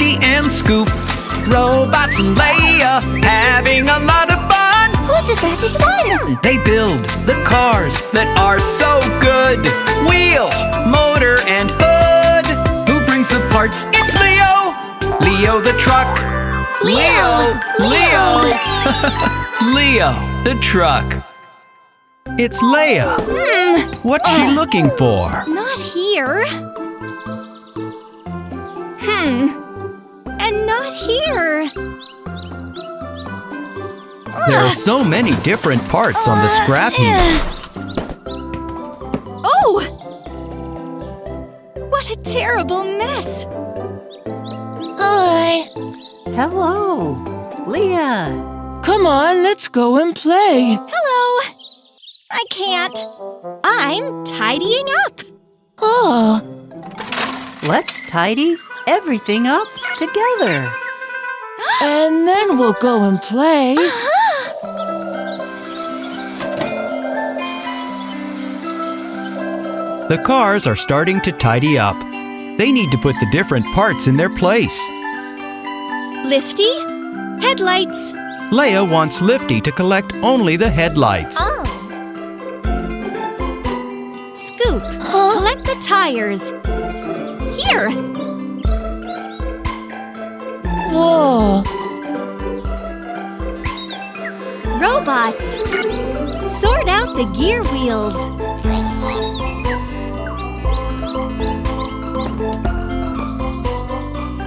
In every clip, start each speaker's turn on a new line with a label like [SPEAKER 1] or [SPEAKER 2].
[SPEAKER 1] Lifty and Scoop. Robots and Lea having a lot of fun.
[SPEAKER 2] Who's the fastest one?
[SPEAKER 1] They build the cars that are so good. Wheel, motor, and hood. Who brings the parts? It's Leo. Leo the Truck. Leo. Leo the Truck. It's Lea. What's she looking for?
[SPEAKER 2] Not here. And not here.
[SPEAKER 1] There are so many different parts on the scrap heap.
[SPEAKER 2] Oh! What a terrible mess.
[SPEAKER 3] Hi.
[SPEAKER 4] Hello, Lea.
[SPEAKER 3] Come on, let's go and play.
[SPEAKER 2] Hello. I can't. I'm tidying up.
[SPEAKER 3] Oh,
[SPEAKER 4] Let's tidy everything up together.
[SPEAKER 3] and then we'll go and play.
[SPEAKER 1] The cars are starting to tidy up. They need to put the different parts in their place.
[SPEAKER 2] Lifty, headlights.
[SPEAKER 1] Lea wants Lifty to collect only the headlights.
[SPEAKER 2] Scoop, collect the tires. Here.
[SPEAKER 3] Whoa.
[SPEAKER 2] Robots, sort out the gear wheels.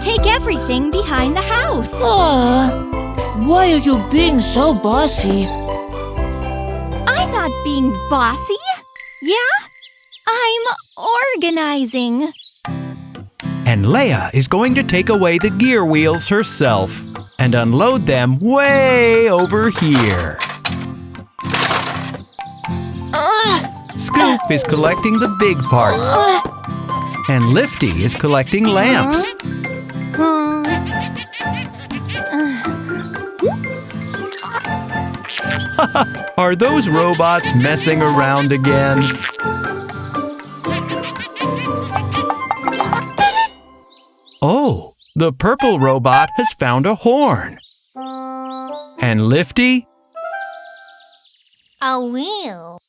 [SPEAKER 2] Take everything behind the house.
[SPEAKER 3] Why are you being so bossy?
[SPEAKER 2] I'm not being bossy. Yeah? I'm organizing.
[SPEAKER 1] And Lea is going to take away the gear wheels herself and unload them way over here. Scoop is collecting the big parts. And Lifty is collecting lamps. Are those robots messing around again? Oh, the purple robot has found a horn. And Lifty?
[SPEAKER 5] A wheel?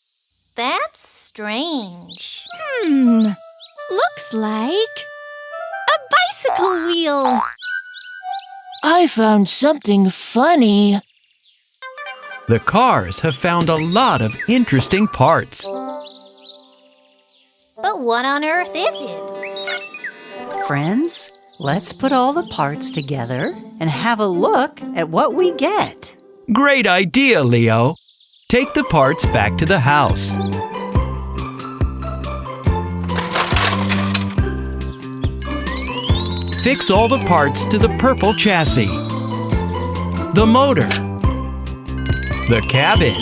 [SPEAKER 5] That's strange.
[SPEAKER 2] Looks like a bicycle wheel.
[SPEAKER 3] I found something funny.
[SPEAKER 1] The cars have found a lot of interesting parts.
[SPEAKER 5] But what on earth is it?
[SPEAKER 4] Friends, let's put all the parts together and have a look at what we get.
[SPEAKER 1] Great idea, Leo. Take the parts back to the house. Fix all the parts to the purple chassis. The motor. The cabin.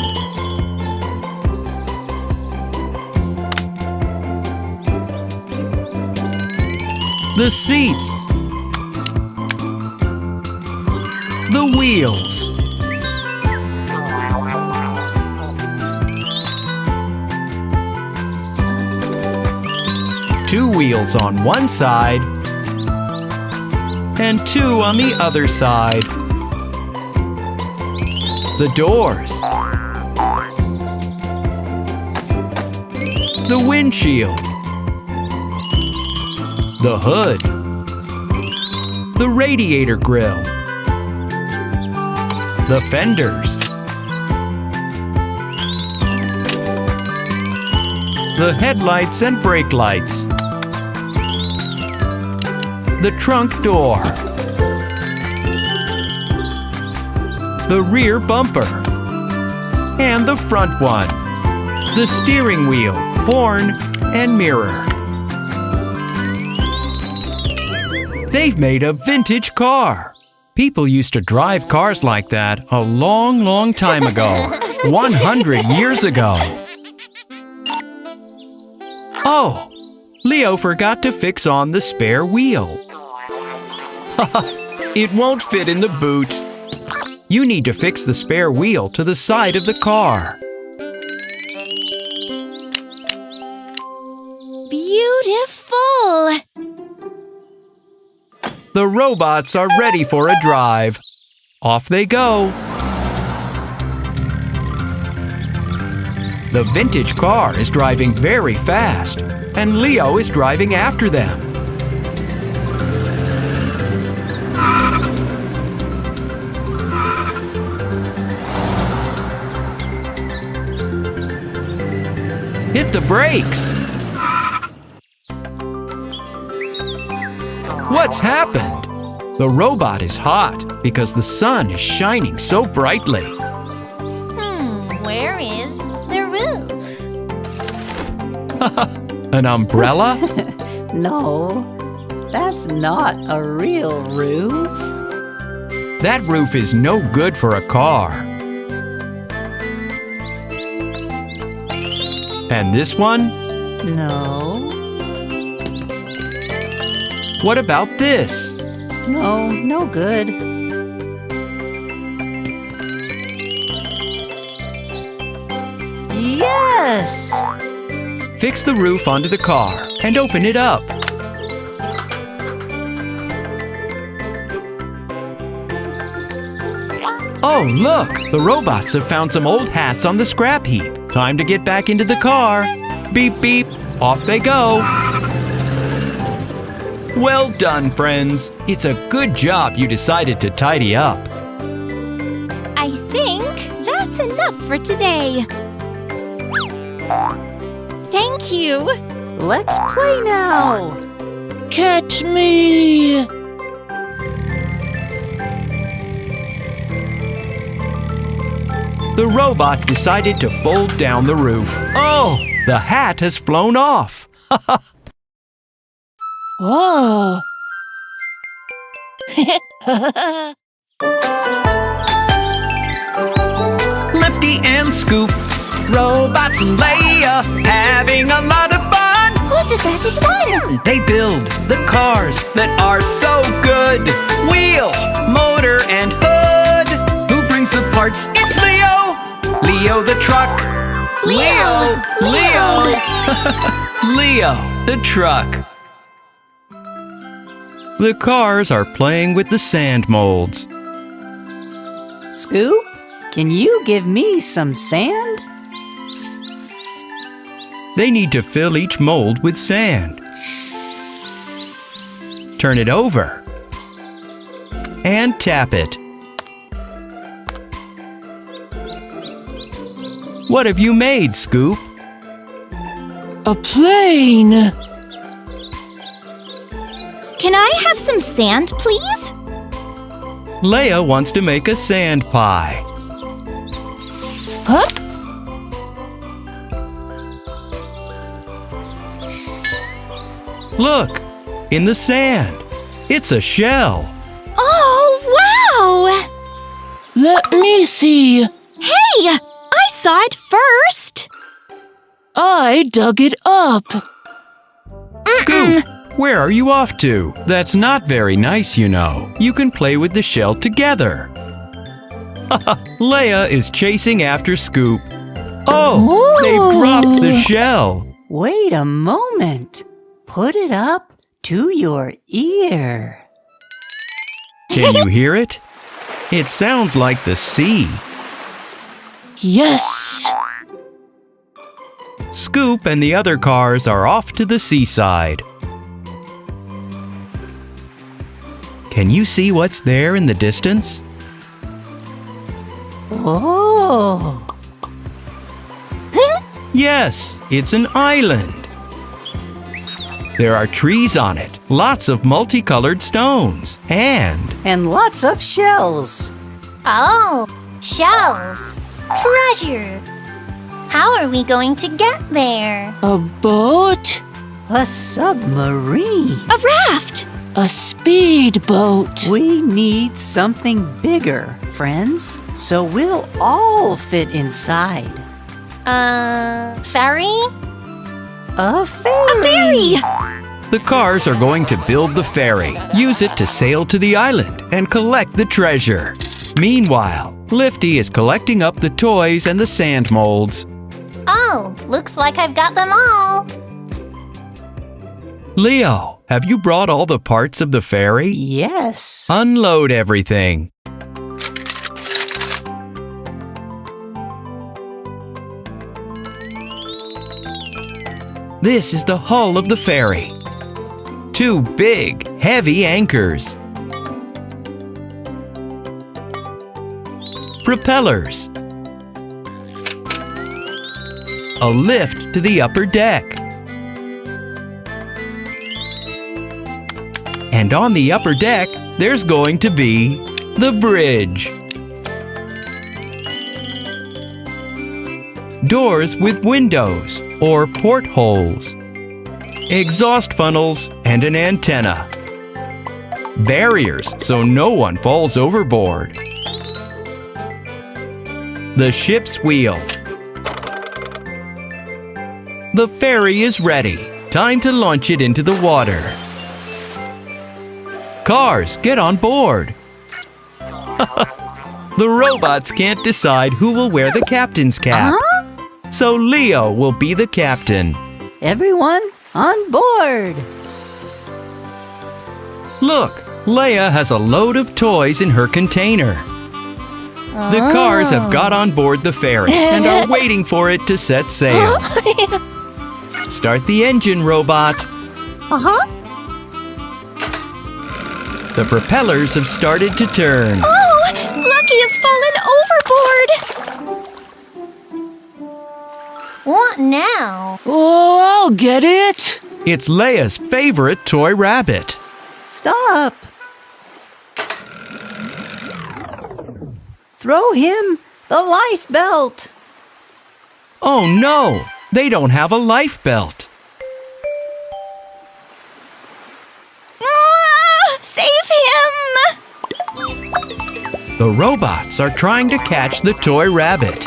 [SPEAKER 1] The seats. The wheels. Two wheels on one side and two on the other side. The doors. The windshield. The hood. The radiator grill. The fenders. The headlights and brake lights. The trunk door. The rear bumper. And the front one. The steering wheel, horn, and mirror. They've made a vintage car. People used to drive cars like that a long, long time ago. 100 years ago. Oh, Leo forgot to fix on the spare wheel. It won't fit in the boot. You need to fix the spare wheel to the side of the car.
[SPEAKER 2] Beautiful.
[SPEAKER 1] The robots are ready for a drive. Off they go. The vintage car is driving very fast, and Leo is driving after them. Hit the brakes! What's happened? The robot is hot because the sun is shining so brightly.
[SPEAKER 5] Where is the roof?
[SPEAKER 1] An umbrella?
[SPEAKER 4] No, that's not a real roof.
[SPEAKER 1] That roof is no good for a car. And this one?
[SPEAKER 4] No,
[SPEAKER 1] What about this?
[SPEAKER 4] no good. Yes!
[SPEAKER 1] Fix the roof onto the car and open it up. Oh, look! The robots have found some old hats on the scrap heap. Time to get back into the car. Beep, beep. Off they go. Well done, friends. It's a good job you decided to tidy up.
[SPEAKER 2] I think that's enough for today. Thank you.
[SPEAKER 4] Let's play now.
[SPEAKER 3] Catch me!
[SPEAKER 1] The robot decided to fold down the roof. Oh, the hat has flown off.
[SPEAKER 3] Whoa!
[SPEAKER 1] Lifty and Scoop, robots and Lea, having a lot of fun.
[SPEAKER 5] Who's the fastest one?
[SPEAKER 1] They build the cars that are so good. Wheel, motor, and hood. Who brings the parts? It's Leo. Lea the Truck. Leo. Lea the Truck. The cars are playing with the sand molds.
[SPEAKER 4] Scoop, can you give me some sand?
[SPEAKER 1] They need to fill each mold with sand. Turn it over. And tap it. What have you made, Scoop?
[SPEAKER 3] A plane!
[SPEAKER 2] Can I have some sand, please?
[SPEAKER 1] Lea wants to make a sand pie.
[SPEAKER 3] Huh?
[SPEAKER 1] Look, in the sand. It's a shell.
[SPEAKER 2] Oh, wow!
[SPEAKER 3] Let me see.
[SPEAKER 2] Hey, I saw it first.
[SPEAKER 3] I dug it up.
[SPEAKER 1] Scoop, where are you off to? That's not very nice, you know. You can play with the shell together. Lea is chasing after Scoop. Oh, they dropped the shell.
[SPEAKER 4] Wait a moment. Put it up to your ear.
[SPEAKER 1] Can you hear it? It sounds like the sea.
[SPEAKER 3] Yes!
[SPEAKER 1] Scoop and the other cars are off to the seaside. Can you see what's there in the distance?
[SPEAKER 4] Oh,
[SPEAKER 1] Yes, it's an island. There are trees on it, lots of multicolored stones,
[SPEAKER 4] and lots of shells.
[SPEAKER 5] Oh, shells. Treasure. How are we going to get there?
[SPEAKER 3] A boat?
[SPEAKER 4] A submarine.
[SPEAKER 2] A raft.
[SPEAKER 3] A speedboat.
[SPEAKER 4] We need something bigger, friends, so we'll all fit inside.
[SPEAKER 5] Ferry?
[SPEAKER 4] A ferry.
[SPEAKER 2] A ferry.
[SPEAKER 1] the cars are going to build the ferry, use it to sail to the island, and collect the treasure. Meanwhile, Lifty is collecting up the toys and the sand molds.
[SPEAKER 5] Oh, looks like I've got them all.
[SPEAKER 1] Leo, have you brought all the parts of the ferry?
[SPEAKER 4] Yes.
[SPEAKER 1] Unload everything. This is the hull of the ferry. 2 big, heavy anchors. Propellers. A lift to the upper deck. And on the upper deck, there's going to be the bridge. Doors with windows or portholes. Exhaust funnels and an antenna. Barriers so no one falls overboard. The ship's wheel. The ferry is ready. Time to launch it into the water. Cars, get on board. The robots can't decide who will wear the captain's cap. So Leo will be the captain.
[SPEAKER 4] Everyone on board.
[SPEAKER 1] Look, Lea has a load of toys in her container. The cars have got on board the ferry and are waiting for it to set sail. Start the engine, robot. The propellers have started to turn.
[SPEAKER 2] Oh, Lucky has fallen overboard.
[SPEAKER 5] What now?
[SPEAKER 3] Oh, I'll get it.
[SPEAKER 1] It's Lea's favorite toy rabbit.
[SPEAKER 4] Stop. Throw him the life belt.
[SPEAKER 1] Oh no, they don't have a life belt.
[SPEAKER 2] Save him!
[SPEAKER 1] The robots are trying to catch the toy rabbit.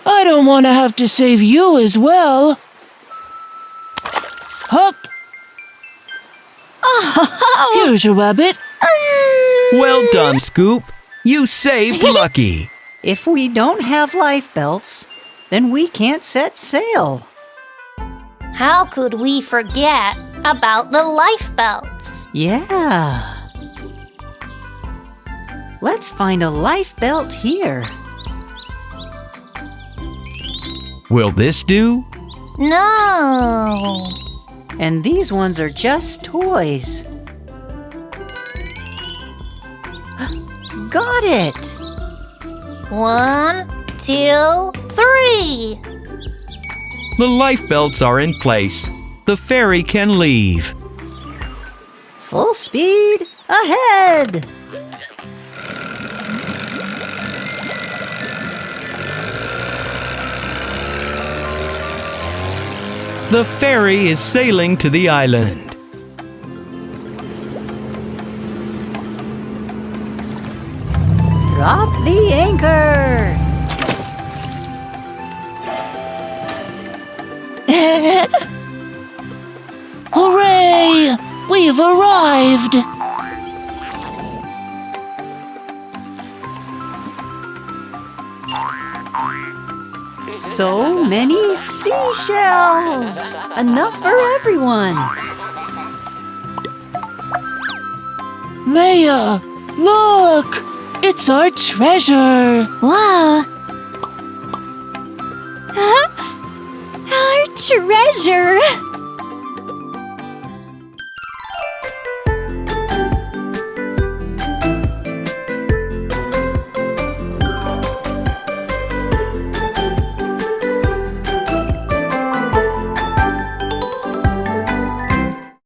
[SPEAKER 3] I don't want to have to save you as well. Hup! Here's your rabbit.
[SPEAKER 1] Well done, Scoop. You saved Lucky.
[SPEAKER 4] If we don't have life belts, then we can't set sail.
[SPEAKER 5] How could we forget about the life belts?
[SPEAKER 4] Yeah. Let's find a life belt here.
[SPEAKER 1] Will this do?
[SPEAKER 5] No.
[SPEAKER 4] And these ones are just toys. Got it!
[SPEAKER 5] 1, 2, 3.
[SPEAKER 1] The life belts are in place. The ferry can leave.
[SPEAKER 4] Full speed ahead!
[SPEAKER 1] The ferry is sailing to the island.
[SPEAKER 4] Drop the anchor!
[SPEAKER 3] Hooray! We've arrived!
[SPEAKER 4] So many seashells! Enough for everyone!
[SPEAKER 3] Lea, look! It's our treasure!
[SPEAKER 2] Wow. Our treasure.